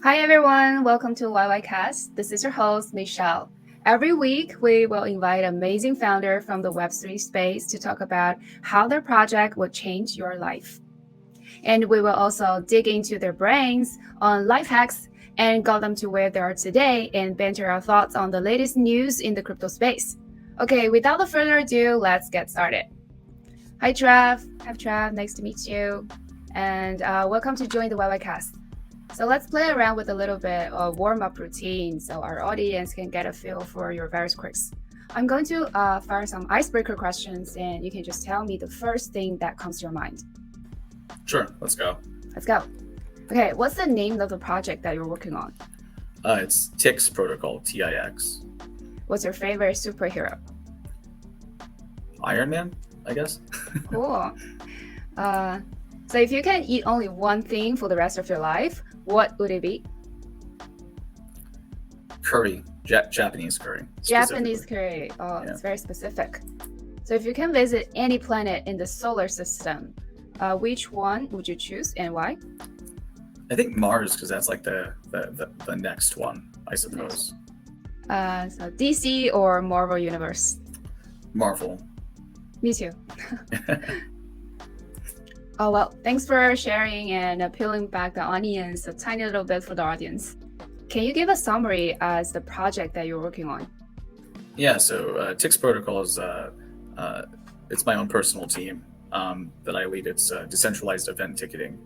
Hi everyone, welcome to YYcast. This is your host, Michelle. Every week, we will invite amazing founder from the Web3 space to talk about how their project will change your life. And we will also dig into their brains on life hacks and got them to where they are today and banter our thoughts on the latest news in the crypto space. Okay, without further ado, let's get started. Hi Trev, nice to meet you. And welcome to join the YYcast. So let's play around with a little bit of warm-up routine so our audience can get a feel for your various quirks. I'm going to fire some icebreaker questions and you can just tell me the first thing that comes to your mind. Sure, let's go. Let's go. Okay, what's the name of the project that you're working on? It's Tix Protocol, Tix. What's your favorite superhero? Iron Man, I guess. Cool. So if you can eat only one thing for the rest of your life, what would it be? Curry, Japanese curry. Japanese curry. Oh, yeah. It's very specific. So if you can visit any planet in the solar system, which one would you choose and why? I think Mars, because that's like the next one, I suppose. So DC or Marvel Universe? Marvel. Me too. Oh, well, thanks for sharing and peeling back the onions a tiny little bit for the audience. Can you give a summary as the project that you're working on? Yeah, so Tix Protocol is it's my own personal team that I lead. It's decentralized event ticketing,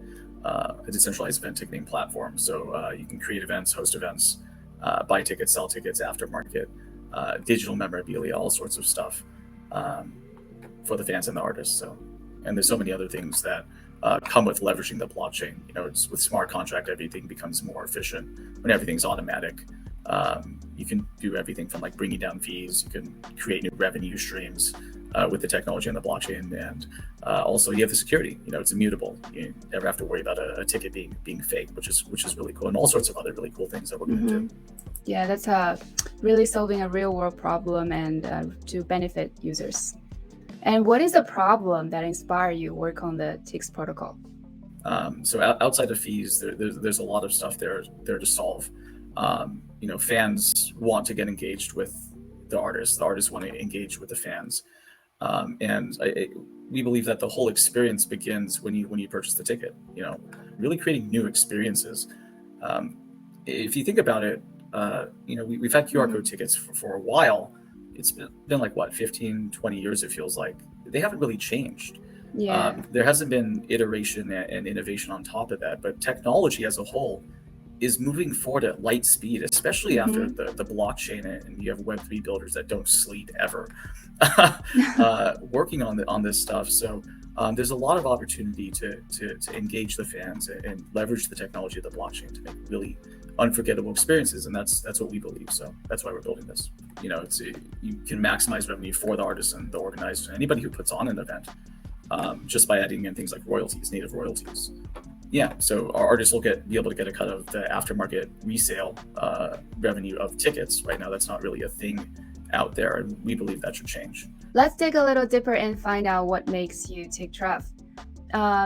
a decentralized event ticketing platform. So you can create events, host events, buy tickets, sell tickets, aftermarket, digital memorabilia, all sorts of stuff for the fans and the artists. And there's so many other things that come with leveraging the blockchain. You know, it's with smart contract, everything becomes more efficient when everything's automatic. You can do everything from like bringing down fees. You can create new revenue streams with the technology and the blockchain, and also you have the security. You know, it's immutable. You never have to worry about a ticket being fake, which is really cool, and all sorts of other really cool things that we're going to do. Yeah, that's really solving a real world problem and to benefit users. And what is the problem that inspired you to work on the Tix protocol? So outside of fees, there's a lot of stuff there to solve. You know, fans want to get engaged with the artists. The artists want to engage with the fans, and we believe that the whole experience begins when you purchase the ticket. You know, really creating new experiences. If you think about it, you know, we've had QR code tickets for a while. It's been like, what, 15, 20 years, it feels like. They haven't really changed. Yeah. There hasn't been iteration and innovation on top of that, but technology as a whole is moving forward at light speed, especially after the blockchain, and you have Web3 builders that don't sleep ever working on this stuff. So there's a lot of opportunity to engage the fans and leverage the technology of the blockchain to make really unforgettable experiences, and that's what we believe. So that's why we're building this. You know, you can maximize revenue for the artists and the organizers and anybody who puts on an event just by adding in things like royalties, native royalties. Yeah, so our artists will be able to get a cut of the aftermarket resale revenue of tickets. Right now, that's not really a thing out there, and we believe that should change. Let's dig a little deeper and find out what makes you tick Trev.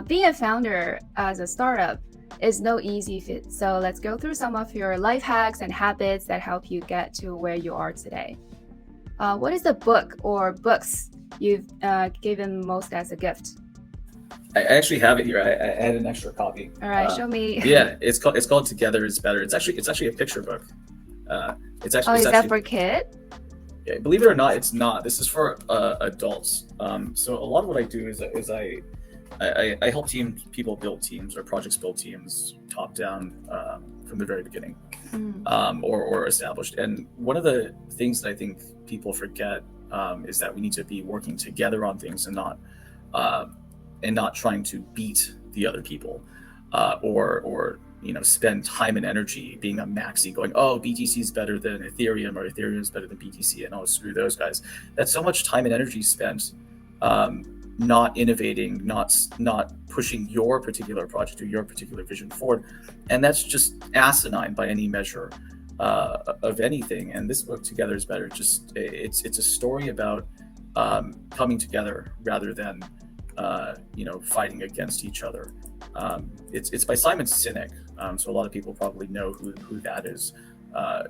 Being a founder as a startup is no easy feat. So let's go through some of your life hacks and habits that help you get to where you are today. What is the book or books you've given most as a gift? I actually have it here. I had an extra copy. All right, show me. Yeah, it's called Together is Better. It's actually a picture book. Is that for kids? Yeah, believe it or not, it's not. This is for adults. So a lot of what I do is I help people build teams or projects build teams top down from the very beginning, or established. And one of the things that I think people forget is that we need to be working together on things and not trying to beat the other people, or you know, spend time and energy being a maxi going, oh, BTC is better than Ethereum, or Ethereum is better than BTC, and oh, screw those guys. That's so much time and energy spent not innovating, not pushing your particular project or your particular vision forward, and that's just asinine by any measure of anything. And this book, Together is Better, it's a story about coming together rather than fighting against each other. It's by Simon Sinek. So a lot of people probably know who that is.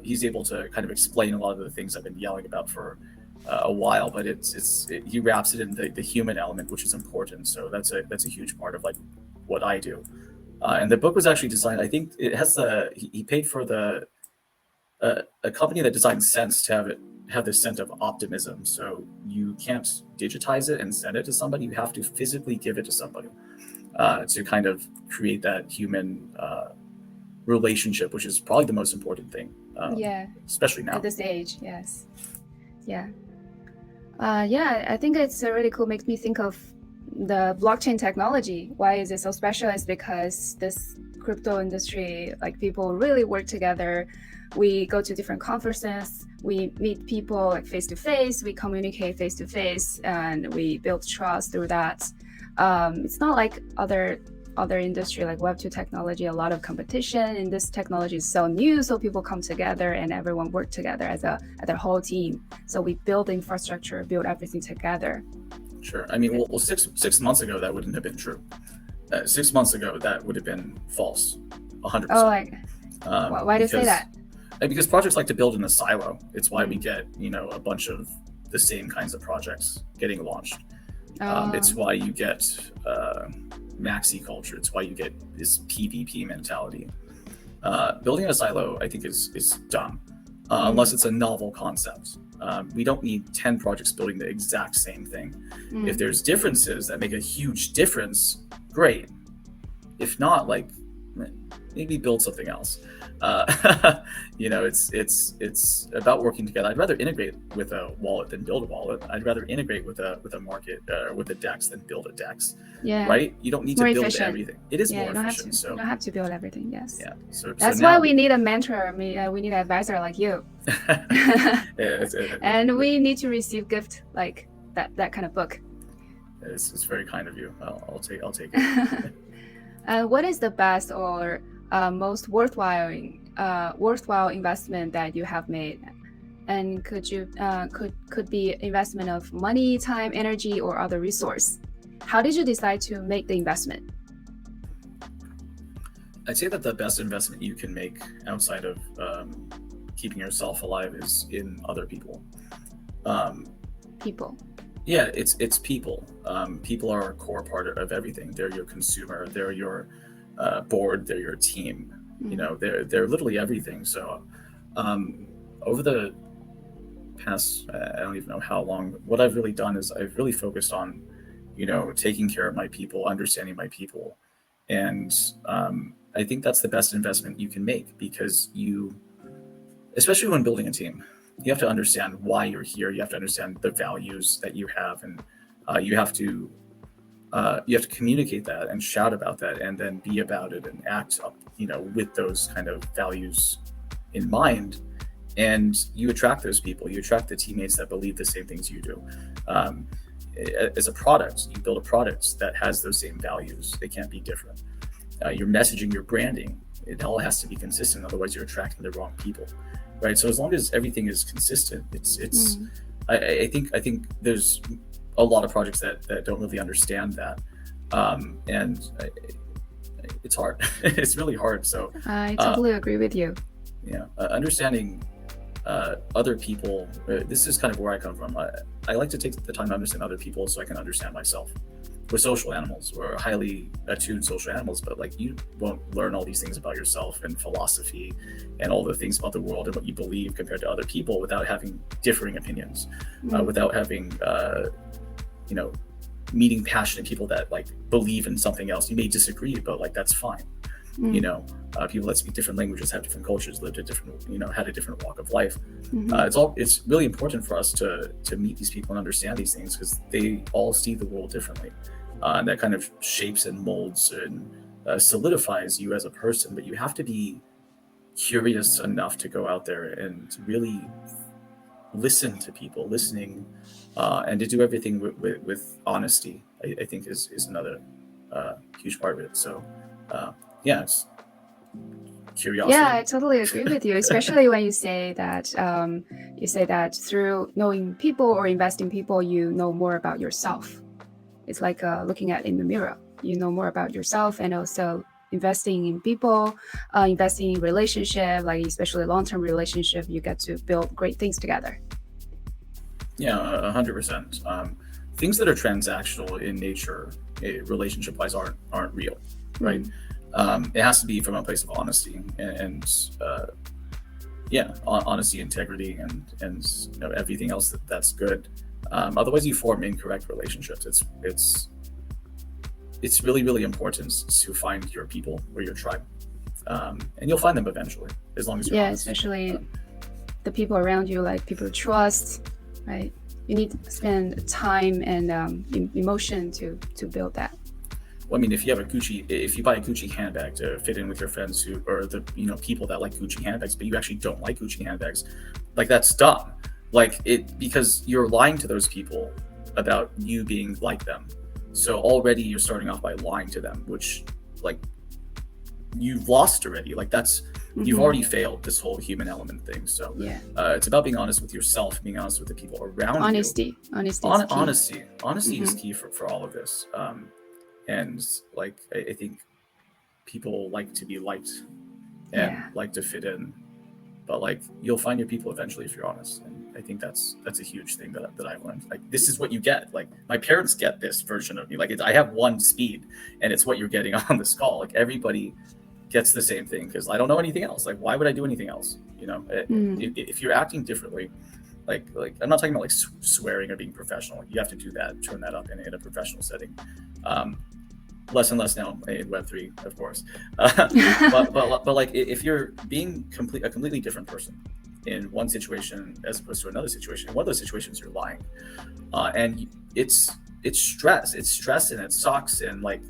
He's able to kind of explain a lot of the things I've been yelling about for a while, but he wraps it in the human element, which is important. So that's a huge part of like what I do. And the book was actually designed. I think it has he paid for a company that designs scents to have this scent of optimism. So you can't digitize it and send it to somebody. You have to physically give it to somebody to kind of create that human relationship, which is probably the most important thing. Especially now at this age. Yes. Yeah. I think it's really cool. Makes me think of the blockchain technology. Why is it so special? Is because this crypto industry, like people really work together. We go to different conferences, we meet people like face to face, we communicate face to face, and we build trust through that. It's not like other industry like Web2 technology, a lot of competition, and this technology is so new, so people come together and everyone work together as a whole team. So we build the infrastructure, build everything together. Sure. I mean, well, 6 months ago that wouldn't have been true. 6 months ago that would have been false, 100%. Oh, why do you say that? Because projects like to build in a silo. It's why we get a bunch of the same kinds of projects getting launched. It's why you get maxi culture. It's why you get this PvP mentality. Building in a silo, I think, is dumb, unless it's a novel concept. We don't need 10 projects building the exact same thing. If there's differences that make a huge difference, great. If not, like, maybe build something else. It's about working together. I'd rather integrate with a wallet than build a wallet. I'd rather integrate with a market with a DEX than build a DEX. Yeah. Right? You don't need to build everything. It is more efficient. You don't have to build everything. Yes. Yeah. That's why we need a mentor. We need an advisor like you. And we need to receive gift like that kind of book. It's very kind of you. I'll take it. What is the best or most worthwhile investment that you have made, and could be investment of money, time, energy, or other resource? How did you decide to make the investment? I'd say that the best investment you can make outside of keeping yourself alive is in other people. People. Yeah, it's people. People are a core part of everything. They're your consumer. They're your board. They're your team. They're literally everything. So over the past, I don't even know how long, what I've really done is I've really focused on, taking care of my people, understanding my people. And I think that's the best investment you can make, because especially when building a team, you have to understand why you're here. You have to understand the values that you have, and you have to communicate that and shout about that, and then be about it and act up, with those kind of values in mind. And you attract those people. You attract the teammates that believe the same things you do. As a product, you build a product that has those same values. They can't be different. Your messaging, your branding, it all has to be consistent. Otherwise, you're attracting the wrong people, right? So as long as everything is consistent, I think there's a lot of projects that don't really understand that, and it's hard. It's really hard. So I totally agree with you. Yeah, understanding other people. This is kind of where I come from. I like to take the time to understand other people so I can understand myself. We're social animals. We're highly attuned social animals, but like, you won't learn all these things about yourself and philosophy and all the things about the world and what you believe compared to other people without having differing opinions, without having meeting passionate people that like believe in something else. You may disagree, but like, that's fine. People that speak different languages, have different cultures, lived a different, had a different walk of life. It's really important for us to meet these people and understand these things, because they all see the world differently, and that kind of shapes and molds and solidifies you as a person. But you have to be curious enough to go out there and really listen to people, and to do everything with honesty. I think is another huge part of it. So it's curiosity. Yeah, I totally agree with you, especially when you say that through knowing people or investing people, you know more about yourself. It's like looking at in the mirror. you know more about yourself, and also investing in people, investing in relationship, like especially long-term relationship, you get to build great things together. Yeah, 100%. Things that are transactional in nature, relationship-wise, aren't real, right? It has to be from a place of honesty and honesty, integrity, and you know, everything else that's good. Otherwise, you form incorrect relationships. It's really, really important to find your people or your tribe, and you'll find them eventually, as long as you're honest. Especially the people around you, like people you trust, right? You need to spend time and emotion to build that. Well, I mean, if you buy a Gucci handbag to fit in with your friends or the people that like Gucci handbags, but you actually don't like Gucci handbags, like that's dumb. Like because you're lying to those people about you being like them. So already you're starting off by lying to them, which like you've lost already. Like you've already failed this whole human element thing. So it's about being honest with yourself, being honest with the people around you. Honesty is key for all of this. And like I think people like to be liked and like to fit in, but like you'll find your people eventually if you're honest. And I think that's a huge thing that I've learned. Like this is what you get. Like my parents get this version of me. Like I have one speed, and it's what you're getting on this call. Like everybody gets the same thing because I don't know anything else. Like why would I do anything else? You know, if you're acting differently, like I'm not talking about like swearing or being professional. You have to do that, turn that up in a professional setting. Less and less now in Web3, of course. But like if you're being a completely different person in one situation as opposed to another situation, in one of those situations you're lying, and it's stress, and it sucks, and like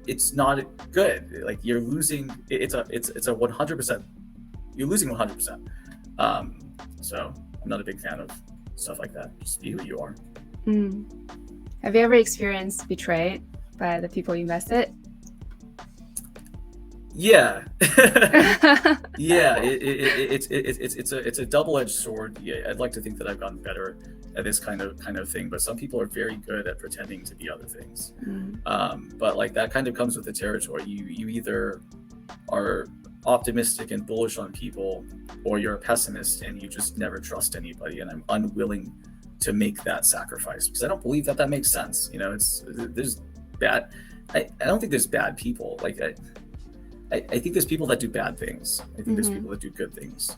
it's not good. Like you're losing. It's a 100%. You're losing 100%. So I'm not a big fan of stuff like that. Just be who you are. Have you ever experienced betrayed by the people you invested? Yeah. Yeah, it's a double-edged sword. Yeah, I'd like to think that I've gotten better at this kind of thing, but some people are very good at pretending to be other things. But like that kind of comes with the territory. You either are optimistic and bullish on people, or you're a pessimist and you just never trust anybody. And I'm unwilling to make that sacrifice because I don't believe that makes sense. You know, there's bad. I don't think there's bad people. Like I think there's people that do bad things. I think there's people that do good things.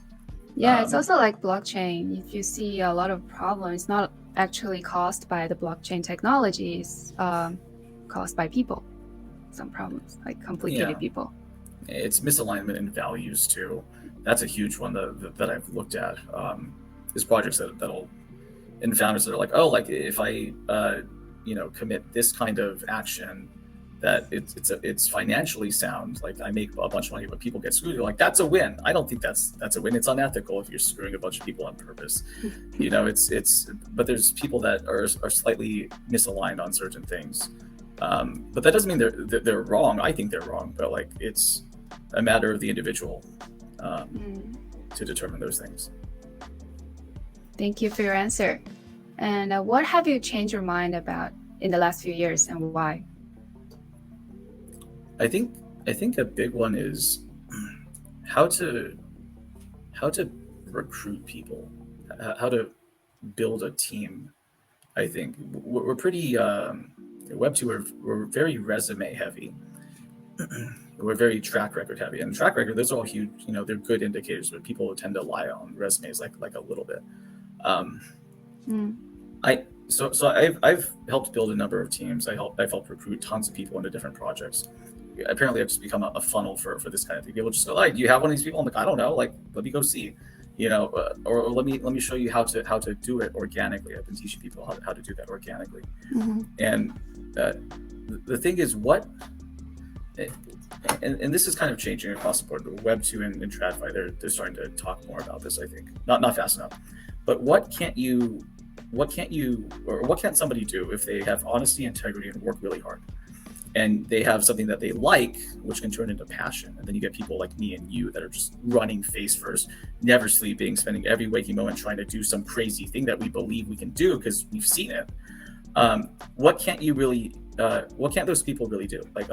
Yeah, it's also like blockchain. If you see a lot of problems, it's not actually caused by the blockchain technologies, caused by people. Some problems, like complicated people. It's misalignment in values too. That's a huge one that I've looked at. There's projects that'll, and founders that are like, oh, like if I commit this kind of action, that it's financially sound, like I make a bunch of money, but people get screwed. You're like, that's a win. I don't think that's a win. It's unethical if you're screwing a bunch of people on purpose. You know, but there's people that are slightly misaligned on certain things. But that doesn't mean they're wrong. I think they're wrong, but like it's a matter of the individual to determine those things. Thank you for your answer. And what have you changed your mind about in the last few years, and why? I think a big one is how to recruit people, how to build a team. I think we're pretty Web2. We're very resume heavy. We're very track record heavy, and track record, those are all huge. You know, they're good indicators, but people tend to lie on resumes like a little bit. So I've helped build a number of teams. I've helped recruit tons of people into different projects. Apparently I've just become a funnel for this kind of thing. People just go, like, do you have one of these people? I'm like, I don't know. Like, let me go see, or let me show you how to do it organically. I've been teaching people how to do that organically. And the thing is, and this is kind of changing across the board. Web2 and TradFi, they're starting to talk more about this. I think not fast enough. But what can't somebody do if they have honesty, integrity, and work really hard? And they have something that they like, which can turn into passion. And then you get people like me and you that are just running face first, never sleeping, spending every waking moment trying to do some crazy thing that we believe we can do because we've seen it. What can't you really what can't those people really do? Like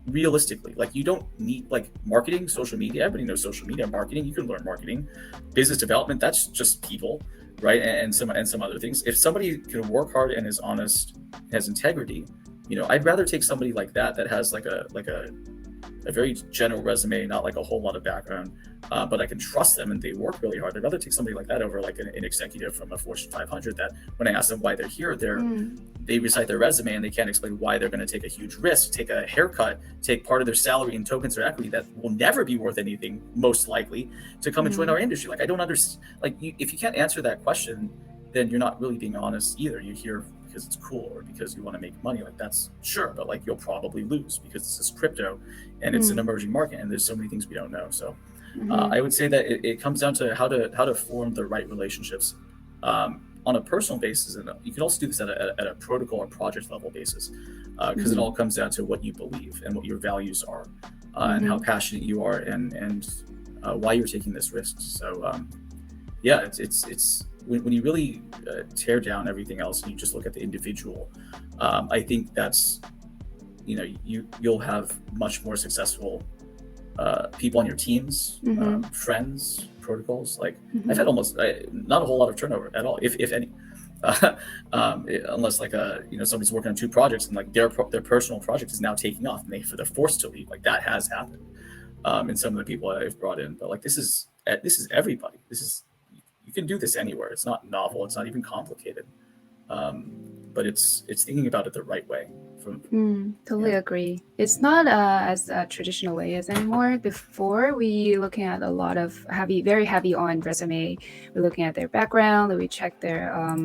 realistically, like you don't need like marketing, social media. Everybody knows social media marketing. You can learn marketing, business development. That's just people, right? And some other things. If somebody can work hard and is honest, has integrity, I'd rather take somebody like that has like a very general resume, not like a whole lot of background, but I can trust them and they work really hard. I'd rather take somebody like that over like an executive from a Fortune 500 that when I ask them why they're here, they recite their resume and they can't explain why they're going to take a huge risk, take a haircut, take part of their salary in tokens or equity that will never be worth anything, most likely, to come and join our industry. Like, I don't understand. Like, if you can't answer that question, then you're not really being honest either. You're here because it's cool or because you want to make money. Like, that's sure, but like you'll probably lose because this is crypto and it's an emerging market and there's so many things we don't know. So I would say that it comes down to how to form the right relationships on a personal basis, and you can also do this at a protocol or project level basis, because it all comes down to what you believe and what your values are, and how passionate you are, and why you're taking this risk. So yeah, it's when you really tear down everything else and you just look at the individual, I think that's you'll have much more successful people on your teams, friends, protocols. Like I've had almost not a whole lot of turnover at all, if any, unless like somebody's working on two projects and like their personal project is now taking off and they're forced to leave. Like that has happened, and some of the people I've brought in. But like this is everybody. You can do this anywhere. It's not novel. It's not even complicated. But it's thinking about it the right way. Totally agree. It's not as a traditional way as anymore. Before, we looking at a lot of very heavy on resume. We're looking at their background. We check their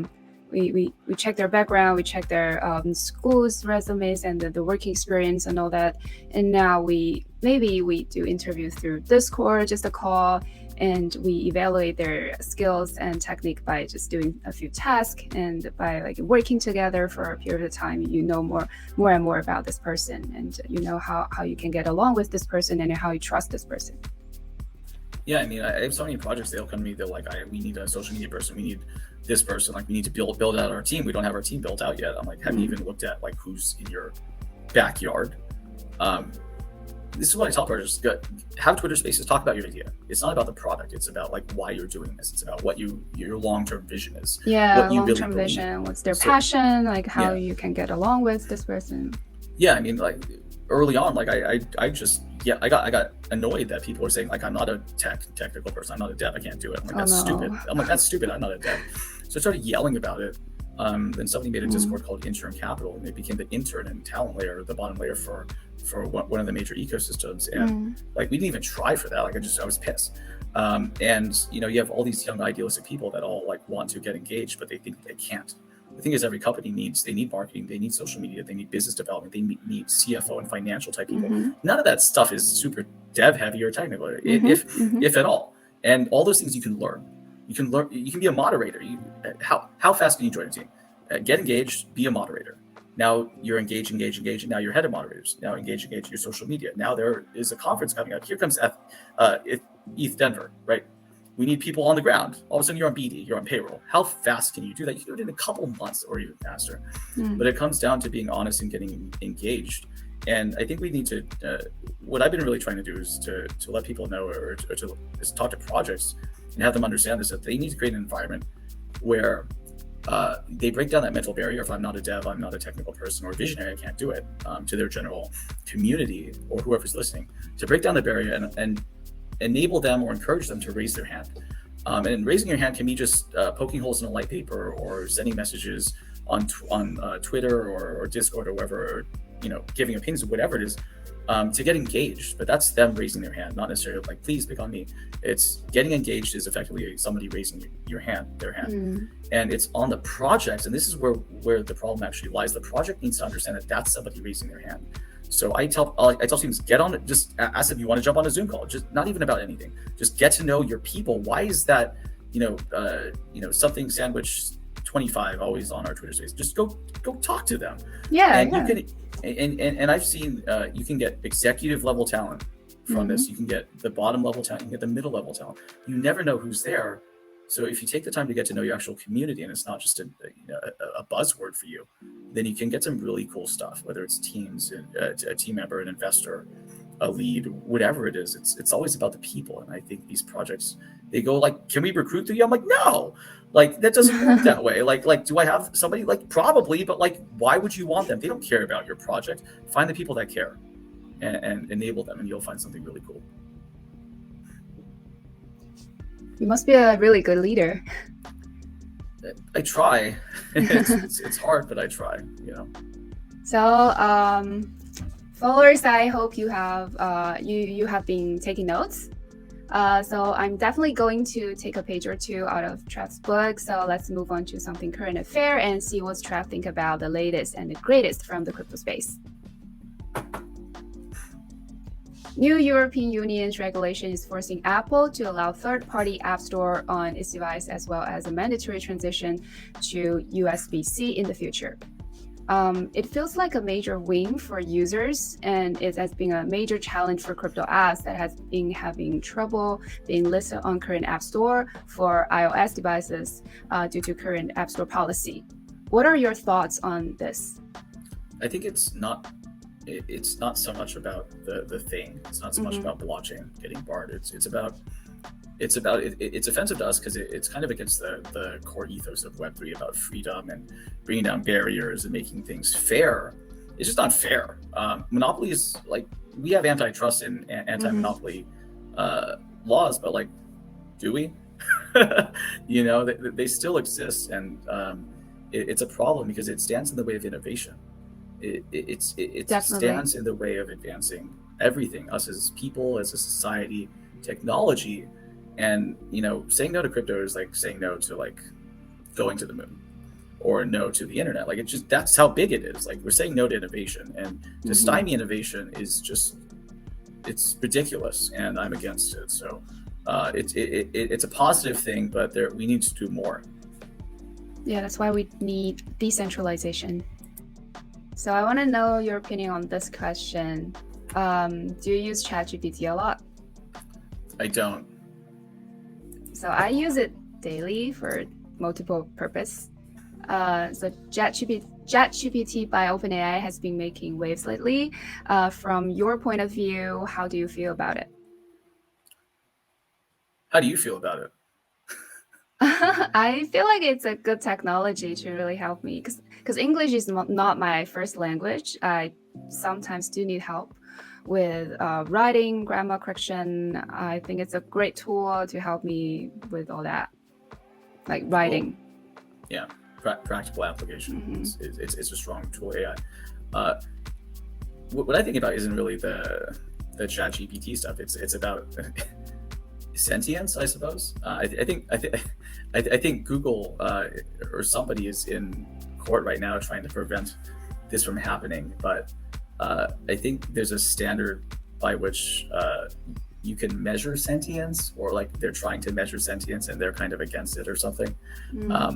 we check their background. We check their schools resumes and the working experience and all that. And now we do interviews through Discord, just a call. And we evaluate their skills and technique by just doing a few tasks and by like working together for a period of time. You know more and more about this person, and you know how you can get along with this person and how you trust this person. Yeah, I mean, I have so many projects. They'll come to me. They're like, we need a social media person. We need this person. Like, we need to build out our team. We don't have our team built out yet. I'm like, have you even looked at like who's in your backyard? This is what I tell projects: have Twitter Spaces, talk about your idea. It's not about the product. It's about like why you're doing this. It's about what your long-term vision is. Yeah, what you long-term really vision. What's their passion? Like how you can get along with this person. Yeah, I mean, like early on, like I got annoyed that people were saying like I'm not a technical person. I'm not a dev. I can't do it. I'm like that's stupid. I'm like that's stupid. I'm not a dev. So I started yelling about it. Then somebody made a Discord called Intern Capital, and it became the intern and talent layer, the bottom layer for one of the major ecosystems. And like we didn't even try for that. Like I was pissed. And you have all these young idealistic people that all like want to get engaged, but they think they can't. The thing is, every company they need marketing, they need social media, they need business development, they need CFO and financial type people. None of that stuff is super dev heavy or technical, if at all. And all those things you can learn. You can be a moderator. How fast can you join a team? Get engaged, be a moderator. Now you're engaged. Now you're head of moderators. Now engage your social media. Now there is a conference coming up. Here comes ETH Denver, right? We need people on the ground. All of a sudden you're on BD, you're on payroll. How fast can you do that? You can do it in a couple months or even faster. But it comes down to being honest and getting engaged. And I think we need to, what I've been really trying to do is to let people know or to talk to projects and have them understand this, that they need to create an environment where they break down that mental barrier. If I'm not a dev, I'm not a technical person or a visionary, I can't do it, to their general community or whoever's listening, to break down the barrier and enable them or encourage them to raise their hand. And raising your hand can be just poking holes in a light paper or sending messages on Twitter or Discord or wherever, or giving opinions or whatever it is, to get engaged. But that's them raising their hand, not necessarily like, please pick on me. It's getting engaged is effectively somebody raising their hand. And it's on the projects, and this is where the problem actually lies. The project needs to understand that that's somebody raising their hand. So I tell students, get on it. Just ask if you want to jump on a Zoom call. Just not even about anything. Just get to know your people. Why is that? Something sandwich 25 always on our Twitter space. Just go talk to them. Yeah. And you can, and I've seen you can get executive level talent from this. You can get the bottom level talent. You can get the middle level talent. You never know who's there. So if you take the time to get to know your actual community, and it's not just a buzzword for you, then you can get some really cool stuff, whether it's teams, a team member, an investor, a lead, whatever it is. It's always about the people. And I think these projects, they go like, can we recruit through you? I'm like, no, like that doesn't work that way. Like, do I have somebody? Like, probably, but like, why would you want them? They don't care about your project. Find the people that care and enable them, and you'll find something really cool. You must be a really good leader. I try. It's hard, but I try, So, followers, I hope you have you have been taking notes. So I'm definitely going to take a page or two out of Trev's book. So let's move on to something current affair and see what Trev think about the latest and the greatest from the crypto space. New European Union's regulation is forcing Apple to allow third-party app store on its device, as well as a mandatory transition to USB-C in the future. It feels like a major win for users, and it has been a major challenge for crypto apps that has been having trouble being listed on current App Store for iOS devices due to current App Store policy. What are your thoughts on this? I think it's not so much about the thing. It's not so much about blockchain getting barred. It's offensive to us because it's kind of against the core ethos of Web3 about freedom and bringing down barriers and making things fair. It's just not fair. Monopoly is like, we have antitrust and anti-monopoly laws, but like, do we? They still exist, and it's a problem because it stands in the way of innovation. It stands in the way of advancing everything, us as people, as a society, technology. And saying no to crypto is like saying no to like going to the moon, or no to the internet. Like, that's how big it is. Like, we're saying no to innovation, and to stymie innovation is just, it's ridiculous, and I'm against it. So it's a positive thing, but we need to do more. Yeah, that's why we need decentralization. So I want to know your opinion on this question. Do you use ChatGPT a lot? I don't. So I use it daily for multiple purpose. So ChatGPT by OpenAI has been making waves lately. From your point of view, how do you feel about it? How do you feel about it? I feel like it's a good technology to really help me because English is not my first language. I sometimes do need help with writing, grammar correction. I think it's a great tool to help me with all that, like writing. Cool. Yeah, practical application. It's a strong tool, AI. What I think about isn't really the ChatGPT stuff. It's about sentience, I suppose. I think Google or somebody is in court right now trying to prevent this from happening. But I think there's a standard by which you can measure sentience, or like they're trying to measure sentience and they're kind of against it or something.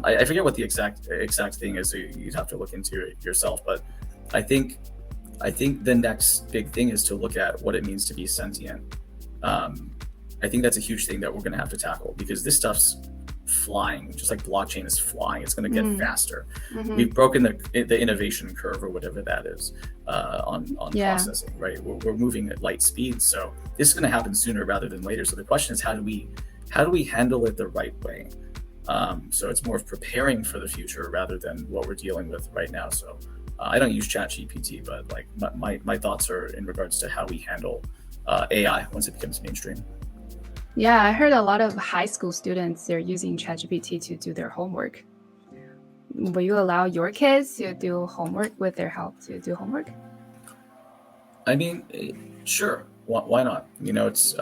I forget what the exact thing is, so you'd have to look into it yourself. But I think the next big thing is to look at what it means to be sentient. I think that's a huge thing that we're going to have to tackle, because this stuff's flying, just like blockchain is flying. It's going to get faster. We've broken the innovation curve, or whatever that is, on processing, right? We're moving at light speed. So this is going to happen sooner rather than later. So the question is, how do we handle it the right way? So it's more of preparing for the future rather than what we're dealing with right now. So I don't use ChatGPT, but like my thoughts are in regards to how we handle AI once it becomes mainstream. Yeah, I heard a lot of high school students, they're using ChatGPT to do their homework. Will you allow your kids to do homework with their help to do homework? I mean, sure. Why not? It's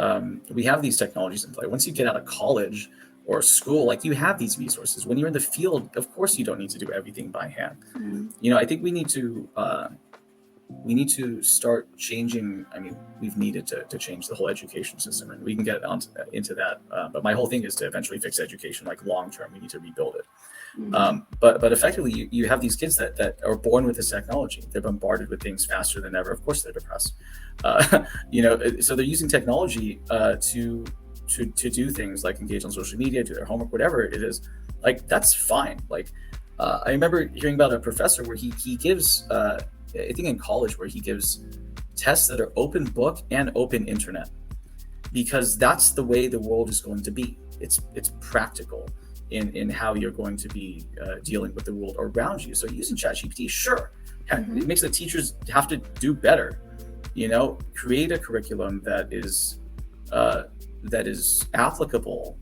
we have these technologies in play. Once you get out of college or school, like, you have these resources. When you're in the field, of course, you don't need to do everything by hand. I think we need to start changing. I mean, we've needed to change the whole education system, and we can get into that. But my whole thing is to eventually fix education, like long term. We need to rebuild it. But effectively, you have these kids that are born with this technology. They're bombarded with things faster than ever. Of course, they're depressed. So they're using technology to do things like engage on social media, do their homework, whatever it is. Like, that's fine. Like, I remember hearing about a professor where he gives, I think in college, where he gives tests that are open book and open internet, because that's the way the world is going to be. It's practical in how you're going to be dealing with the world around you. So using ChatGPT, sure, it makes the teachers have to do better. Create a curriculum that is applicable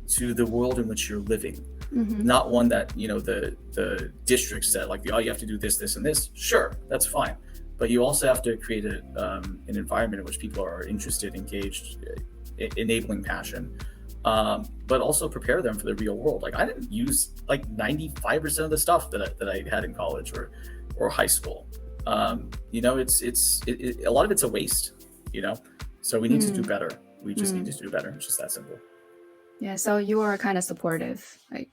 to the world in which you're living. Not one that the district said, like, oh, you have to do this and this. Sure, that's fine, but you also have to create an environment in which people are interested, engaged, enabling passion, but also prepare them for the real world. Like, I didn't use like 95% of the stuff that I had in college or high school. It's a lot of it's a waste. So we need to do better. We just need to do better. It's just that simple. Yeah, so you are kind of supportive, like.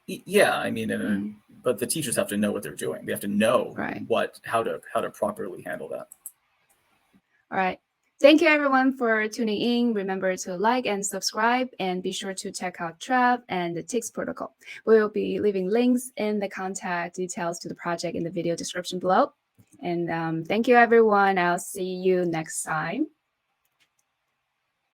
Yeah, I mean, but the teachers have to know what they're doing. They have to know how to properly handle that. All right. Thank you, everyone, for tuning in. Remember to like and subscribe, and be sure to check out Trev and the Tix Protocol. We will be leaving links in the contact details to the project in the video description below. And thank you, everyone. I'll see you next time.